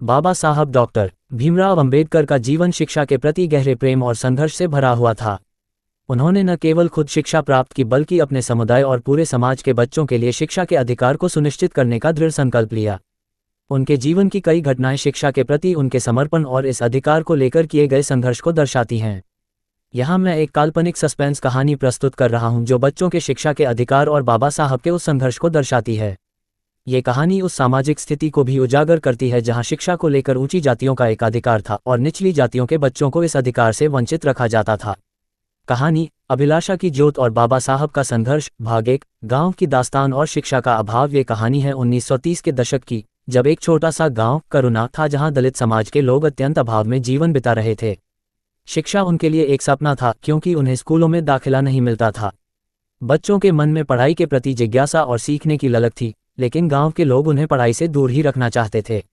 बाबा साहब डॉक्टर भीमराव अंबेडकर का जीवन शिक्षा के प्रति गहरे प्रेम और संघर्ष से भरा हुआ था। उन्होंने न केवल खुद शिक्षा प्राप्त की बल्कि अपने समुदाय और पूरे समाज के बच्चों के लिए शिक्षा के अधिकार को सुनिश्चित करने का दृढ़ संकल्प लिया। उनके जीवन की कई घटनाएं शिक्षा के प्रति उनके समर्पण और इस अधिकार को लेकर किए गए संघर्ष को दर्शाती हैं। यहाँ मैं एक काल्पनिक सस्पेंस कहानी प्रस्तुत कर रहा हूँ जो बच्चों के शिक्षा के अधिकार और बाबा साहब के उस संघर्ष को दर्शाती है। ये कहानी उस सामाजिक स्थिति को भी उजागर करती है जहाँ शिक्षा को लेकर ऊंची जातियों का एक अधिकार था और निचली जातियों के बच्चों को इस अधिकार से वंचित रखा जाता था। कहानी अभिलाषा की ज्योत और बाबा साहब का संघर्ष भाग 1 गांव की दास्तान और शिक्षा का अभाव। ये कहानी है 1930 के दशक की, जब एक छोटा सा गांव करुणा था जहां दलित समाज के लोग अत्यंत अभाव में जीवन बिता रहे थे। शिक्षा उनके लिए एक सपना था क्योंकि उन्हें स्कूलों में दाखिला नहीं मिलता था। बच्चों के मन में पढ़ाई के प्रति जिज्ञासा और सीखने की ललक थी, लेकिन गांव के लोग उन्हें पढ़ाई से दूर ही रखना चाहते थे।